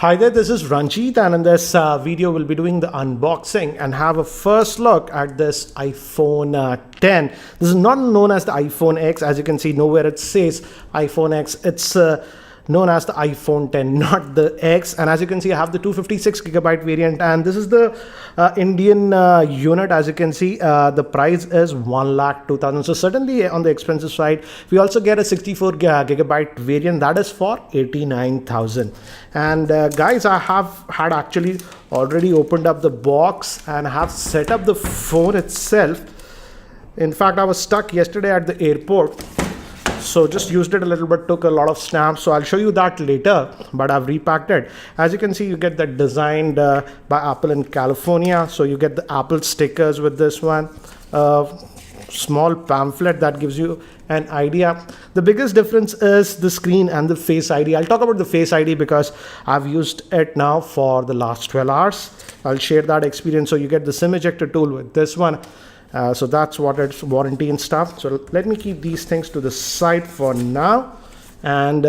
Hi there, this is Ranjit, and in this video we'll be doing the unboxing and have a first look at this iPhone 10. This is not known as the iPhone X. As you can see, nowhere it says iPhone X. It's known as the iPhone 10, not the X. And as you can see, I have the 256GB variant, and this is the Indian unit. As you can see, the price is 1,02,000. So certainly on the expensive side. We also get a 64GB variant that is for 89,000. And guys, I have had actually already opened up the box and have set up the phone itself. In fact, I was stuck yesterday at the airport, so just used it a little bit, took a lot of snaps, so I'll show you that later, but I've repacked it. As you can see, you get that designed by Apple in California, so you get the Apple stickers with this one, small pamphlet that gives you an idea. The biggest difference is the screen and the Face ID. I'll talk about the Face ID because I've used it now for the last 12 hours. I'll share that experience. So you get the SIM ejector tool with this one. So that's what it's warranty and stuff. So let me keep these things to the side for now. And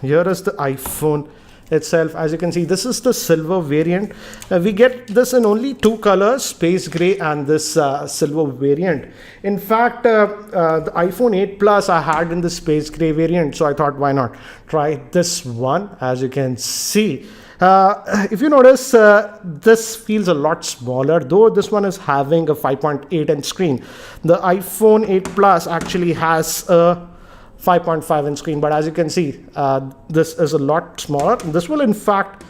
here is the iPhone itself. As you can see, this is the silver variant. We get this in only two colors, space gray and this silver variant. In fact, the iPhone 8 Plus I had in the space gray variant, so I thought, why not try this one? As you can see, if you notice, this feels a lot smaller, though this one is having a 5.8 inch screen. The iPhone 8 Plus actually has a 5.5 inch screen, but as you can see, this is a lot smaller. This will in fact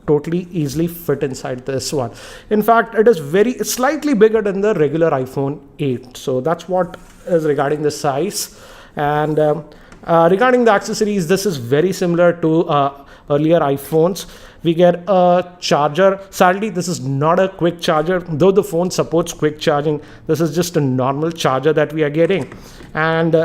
totally easily fit inside this one. In fact, it is slightly bigger than the regular iPhone 8. So that's what is regarding the size. And regarding the accessories, this is very similar to earlier iPhones. We get a charger. Sadly, this is not a quick charger, though the phone supports quick charging. This is just a normal charger that we are getting. And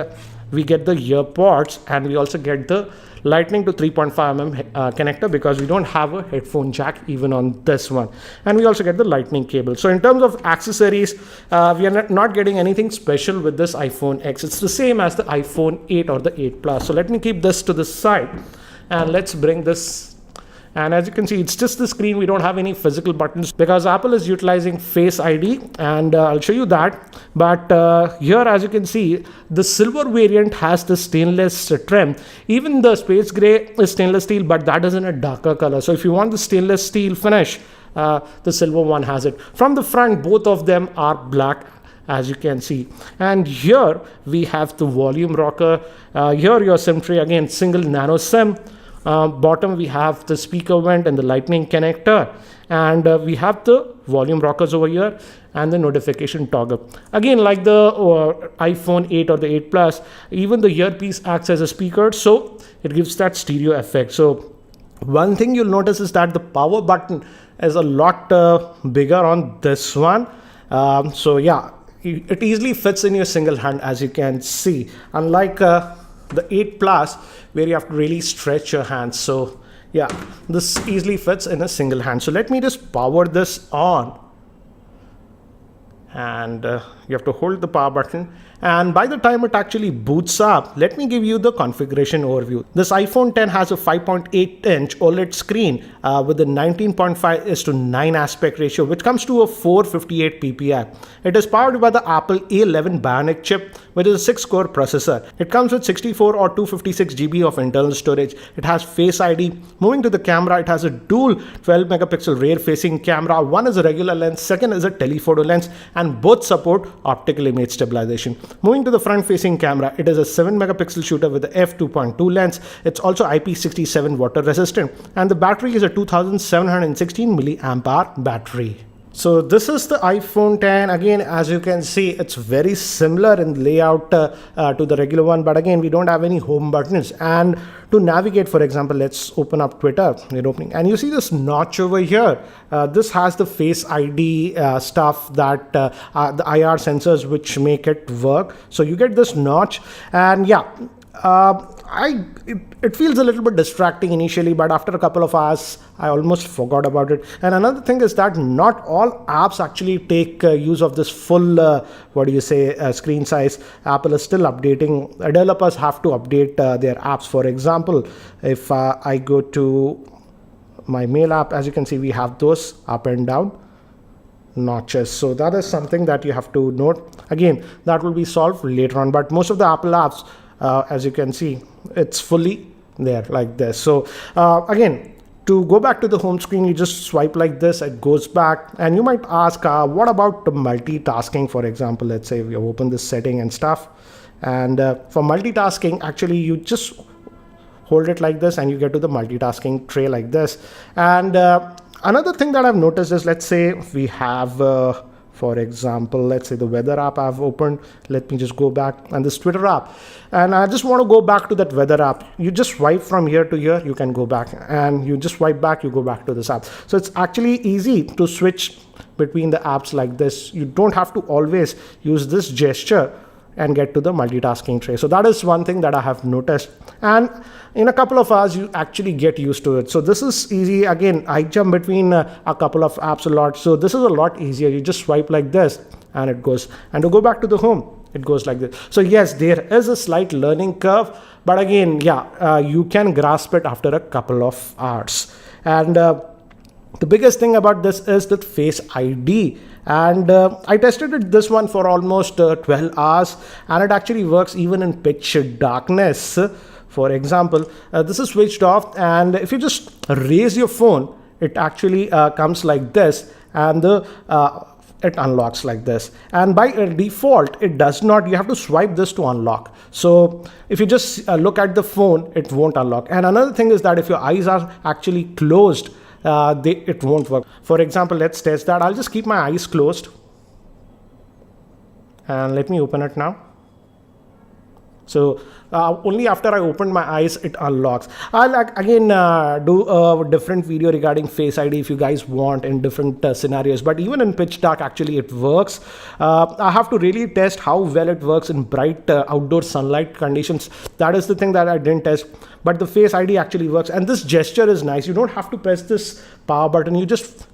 we get the ear pods, and we also get the Lightning to 3.5mm connector because we don't have a headphone jack even on this one. And we also get the Lightning cable. So in terms of accessories, we are not getting anything special with this iPhone X. It's the same as the iPhone 8 or the 8 Plus. So let me keep this to the side and let's bring this. And as you can see, it's just the screen. We don't have any physical buttons because Apple is utilizing Face ID, and I'll show you that. But here, as you can see, the silver variant has the stainless trim. Even the space gray is stainless steel, but that is in a darker color. So if you want the stainless steel finish, the silver one has it. From the front, both of them are black, as you can see. And here we have the volume rocker. Here your SIM tray, again, single nano SIM. Bottom we have the speaker vent and the Lightning connector, and we have the volume rockers over here and the notification toggle. Again, like the iPhone 8 or the 8 Plus, even the earpiece acts as a speaker, so it gives that stereo effect. So one thing you'll notice is that the power button is a lot bigger on this one. So yeah, it easily fits in your single hand, as you can see, unlike the 8 Plus, where you have to really stretch your hands. So yeah, this easily fits in a single hand. So let me just power this on, and you have to hold the power button, and by the time it actually boots up, let me give you the configuration overview. This iPhone 10 has a 5.8 inch OLED screen with a 19.5:9 aspect ratio, which comes to a 458 ppi. It is powered by the Apple A11 Bionic chip, which is a 6-core processor. It comes with 64 or 256GB of internal storage. It has Face ID. Moving to the camera, it has a dual 12-megapixel rear-facing camera. One is a regular lens, second is a telephoto lens, and both support optical image stabilization. Moving to the front-facing camera, it is a 7-megapixel shooter with the f2.2 lens. It's also IP67 water resistant, and the battery is a 2716 milliamp hour battery. So this is the iPhone 10. Again, as you can see, it's very similar in layout to the regular one, but again, we don't have any home buttons. And to navigate, for example, let's open up Twitter, and you see this notch over here. This has the Face ID stuff, that the IR sensors which make it work. So you get this notch, and yeah, it feels a little bit distracting initially, but after a couple of hours, I almost forgot about it. And another thing is that not all apps actually take use of this full, screen size. Apple is still updating. Developers have to update their apps. For example, if I go to my mail app, as you can see, we have those up and down notches. So that is something that you have to note. Again, that will be solved later on, but most of the Apple apps, as you can see, it's fully there like this. So again, to go back to the home screen, you just swipe like this, it goes back. And you might ask, what about the multitasking? For example, let's say we open this setting and stuff, and for multitasking, actually you just hold it like this and you get to the multitasking tray like this. And another thing that I've noticed is, let's say we have for example, let's say the weather app I've opened. Let me just go back, and this Twitter app, and I just want to go back to that weather app. You just swipe from here to here, you can go back, and you just swipe back, you go back to this app. So it's actually easy to switch between the apps like this. You don't have to always use this gesture and get to the multitasking tray. So that is one thing that I have noticed, and in a couple of hours you actually get used to it. So this is easy. Again, I jump between a couple of apps a lot, so this is a lot easier. You just swipe like this and it goes, and to go back to the home, it goes like this. So yes, there is a slight learning curve, but again, yeah, you can grasp it after a couple of hours. And the biggest thing about this is the Face ID. And I tested this one for almost 12 hours, and it actually works even in pitch darkness. For example, this is switched off, and if you just raise your phone, it actually comes like this, and it unlocks like this. And by default, it does not. You have to swipe this to unlock. So if you just look at the phone, it won't unlock. And another thing is that if your eyes are actually closed, it won't work. For example, let's test that. I'll just keep my eyes closed, and let me open it now. So only after I open my eyes, it unlocks. I'll again do a different video regarding Face ID if you guys want, in different scenarios. But even in pitch dark, actually it works. I have to really test how well it works in bright outdoor sunlight conditions. That is the thing that I didn't test. But the Face ID actually works, and this gesture is nice. You don't have to press this power button. You just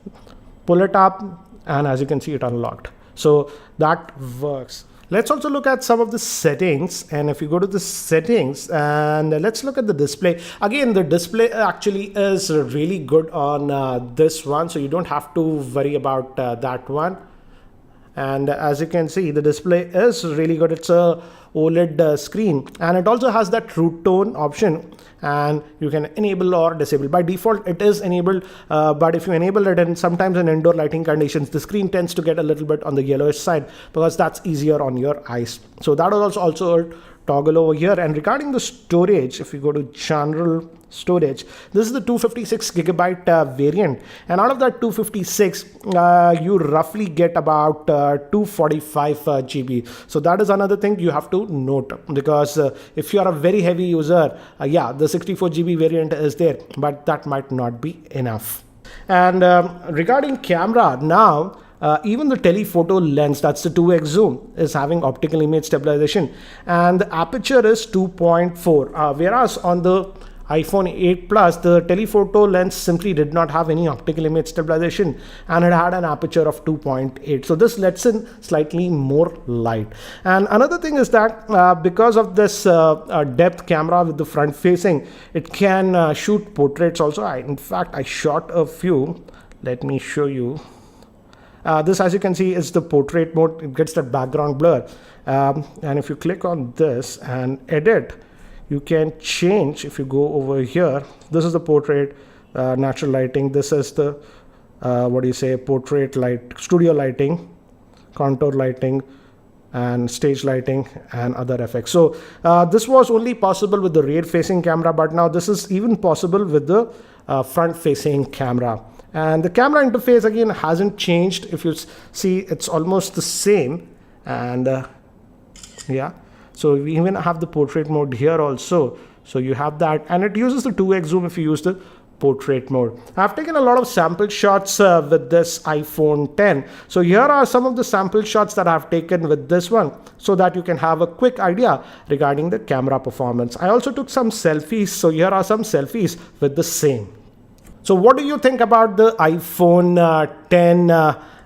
pull it up, and as you can see, it unlocked. So that works. Let's also look at some of the settings, and if you go to the settings, and let's look at the display. Again, the display actually is really good on this one, so you don't have to worry about that one. And as you can see, the display is really good. It's a OLED screen, and it also has that True Tone option, and you can enable or disable. By default, it is enabled, but if you enable it, and sometimes in indoor lighting conditions, the screen tends to get a little bit on the yellowish side, because that's easier on your eyes. So that is also a toggle over here. And regarding the storage, if you go to general storage, this is the 256 gigabyte variant, and out of that 256, you roughly get about 245 GB. So that is another thing you have to note, because if you are a very heavy user, yeah, the 64 GB variant is there, but that might not be enough. And regarding camera now, even the telephoto lens, that's the 2x zoom, is having optical image stabilization, and the aperture is 2.4, whereas on the iPhone 8 Plus, the telephoto lens simply did not have any optical image stabilization, and it had an aperture of 2.8. So this lets in slightly more light. And another thing is that because of this depth camera with the front facing, it can shoot portraits also. In fact, I shot a few. Let me show you. This, as you can see, is the portrait mode. It gets that background blur. And if you click on this and edit, you can change. If you go over here, this is the portrait, natural lighting. This is the portrait light, studio lighting, contour lighting, and stage lighting, and other effects. So this was only possible with the rear facing camera, but now this is even possible with the front facing camera. And the camera interface again hasn't changed. If you see, it's almost the same. And yeah, so we even have the portrait mode here also. So you have that, and it uses the 2x zoom if you use the portrait mode. I've taken a lot of sample shots with this iPhone 10. So here are some of the sample shots that I've taken with this one, so that you can have a quick idea regarding the camera performance. I also took some selfies. So here are some selfies with the same. So what do you think about the iPhone 10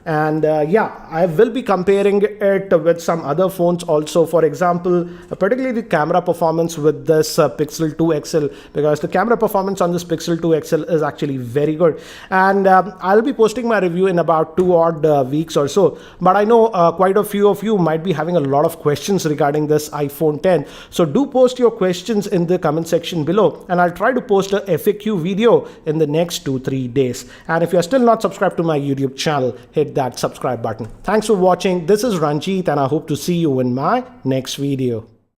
And yeah, I will be comparing it with some other phones also. For example, particularly the camera performance with this Pixel 2 XL, because the camera performance on this Pixel 2 XL is actually very good. And I'll be posting my review in about 2 odd weeks or so. But I know quite a few of you might be having a lot of questions regarding this iPhone 10. So do post your questions in the comment section below, and I'll try to post a FAQ video in the next 2-3 days. And if you're still not subscribed to my YouTube channel, hit that subscribe button. Thanks for watching. This is Ranjit, and I hope to see you in my next video.